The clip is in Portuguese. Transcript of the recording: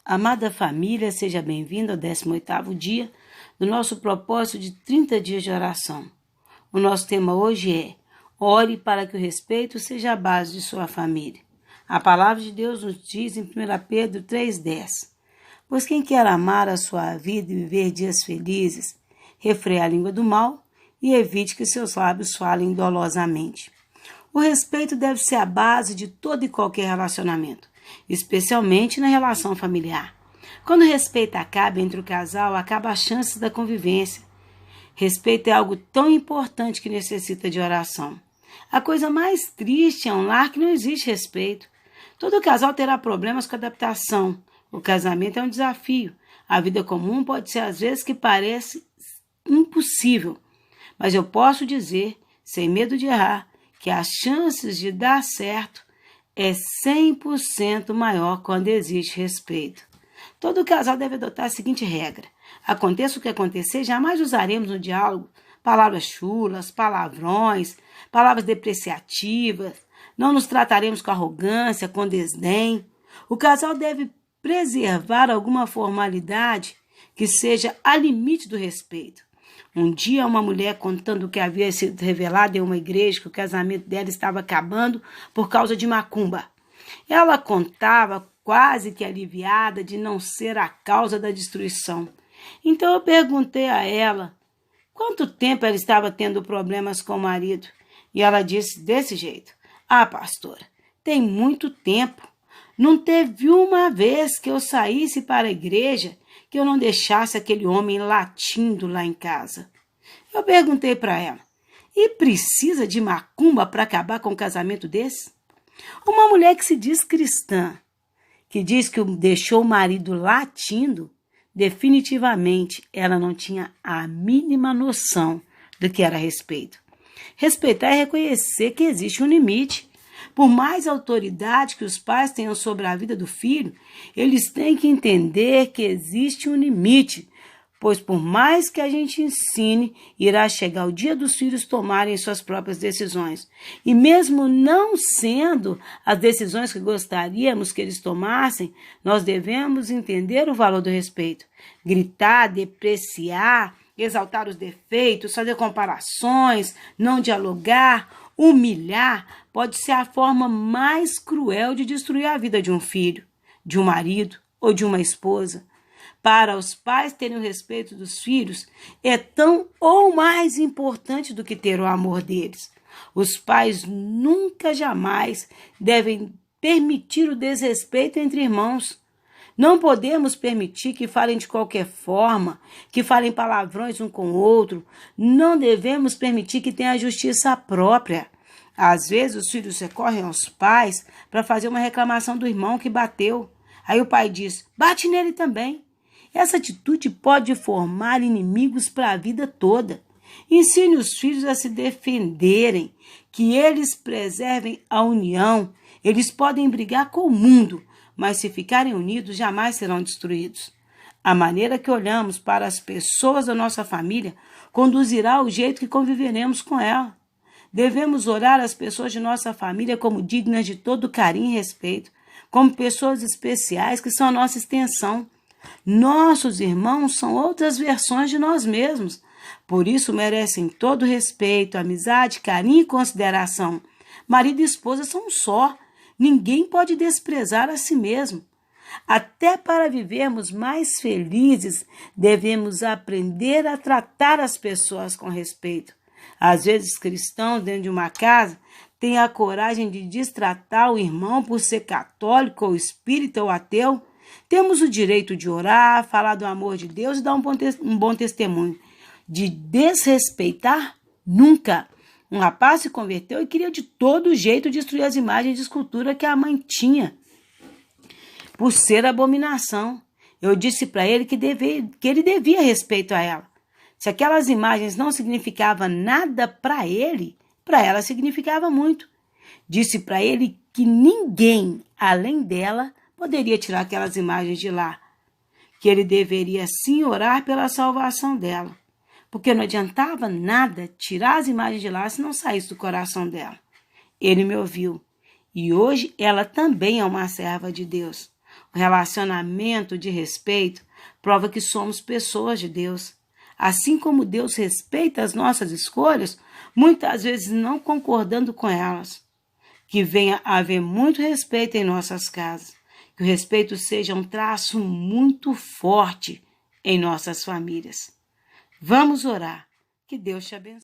Amada família, seja bem-vindo ao 18º dia do nosso propósito de 30 dias de oração. O nosso tema hoje é: ore para que o respeito seja a base de sua família. A palavra de Deus nos diz em 1 Pedro 3,10: pois quem quer amar a sua vida e viver dias felizes, refreie a língua do mal e evite que seus lábios falem dolosamente. O respeito deve ser a base de todo e qualquer relacionamento, especialmente na relação familiar. Quando o respeito acaba entre o casal, acaba as chances da convivência. Respeito é algo tão importante que necessita de oração. A coisa mais triste é um lar que não existe respeito. Todo casal terá problemas com adaptação. O casamento é um desafio. A vida comum pode ser às vezes que parece impossível. Mas eu posso dizer, sem medo de errar, que as chances de dar certo é 100% maior quando existe respeito. Todo casal deve adotar a seguinte regra: aconteça o que acontecer, jamais usaremos no diálogo palavras chulas, palavrões, palavras depreciativas, não nos trataremos com arrogância, com desdém. O casal deve preservar alguma formalidade que seja a limite do respeito. Um dia, uma mulher contando que havia sido revelado em uma igreja que o casamento dela estava acabando por causa de macumba. Ela contava quase que aliviada de não ser a causa da destruição. Então eu perguntei a ela quanto tempo ela estava tendo problemas com o marido. E ela disse desse jeito: ah, pastora, tem muito tempo. Não teve uma vez que eu saísse para a igreja que eu não deixasse aquele homem latindo lá em casa. Eu perguntei para ela: e precisa de macumba para acabar com um casamento desse? Uma mulher que se diz cristã, que diz que deixou o marido latindo, definitivamente ela não tinha a mínima noção do que era respeito. Respeitar é reconhecer que existe um limite. Por mais autoridade que os pais tenham sobre a vida do filho, eles têm que entender que existe um limite, pois por mais que a gente ensine, irá chegar o dia dos filhos tomarem suas próprias decisões. E mesmo não sendo as decisões que gostaríamos que eles tomassem, nós devemos entender o valor do respeito. Gritar, depreciar, exaltar os defeitos, fazer comparações, não dialogar, humilhar pode ser a forma mais cruel de destruir a vida de um filho, de um marido ou de uma esposa. Para os pais terem o respeito dos filhos é tão ou mais importante do que ter o amor deles. Os pais nunca, jamais devem permitir o desrespeito entre irmãos. Não podemos permitir que falem de qualquer forma, que falem palavrões um com o outro. Não devemos permitir que tenha justiça própria. Às vezes os filhos recorrem aos pais para fazer uma reclamação do irmão que bateu. Aí o pai diz: bate nele também. Essa atitude pode formar inimigos para a vida toda. Ensine os filhos a se defenderem, que eles preservem a união. Eles podem brigar com o mundo, mas se ficarem unidos, jamais serão destruídos. A maneira que olhamos para as pessoas da nossa família conduzirá ao jeito que conviveremos com ela. Devemos olhar as pessoas de nossa família como dignas de todo carinho e respeito, como pessoas especiais que são a nossa extensão. Nossos irmãos são outras versões de nós mesmos. Por isso merecem todo respeito, amizade, carinho e consideração. Marido e esposa são um só. Ninguém pode desprezar a si mesmo. Até para vivermos mais felizes, devemos aprender a tratar as pessoas com respeito. Às vezes, cristãos dentro de uma casa têm a coragem de destratar o irmão por ser católico ou espírita ou ateu. Temos o direito de orar, falar do amor de Deus e dar um bom testemunho. De desrespeitar, nunca. Um rapaz se converteu e queria de todo jeito destruir as imagens de escultura que a mãe tinha, por ser abominação. Eu disse para ele que ele devia respeito a ela. Se aquelas imagens não significavam nada para ele, para ela significava muito. Disse para ele que ninguém, além dela, poderia tirar aquelas imagens de lá, que ele deveria sim orar pela salvação dela, porque não adiantava nada tirar as imagens de lá se não saísse do coração dela. Ele me ouviu, e hoje ela também é uma serva de Deus. O relacionamento de respeito prova que somos pessoas de Deus. Assim como Deus respeita as nossas escolhas, muitas vezes não concordando com elas. Que venha a haver muito respeito em nossas casas. Que o respeito seja um traço muito forte em nossas famílias. Vamos orar. Que Deus te abençoe.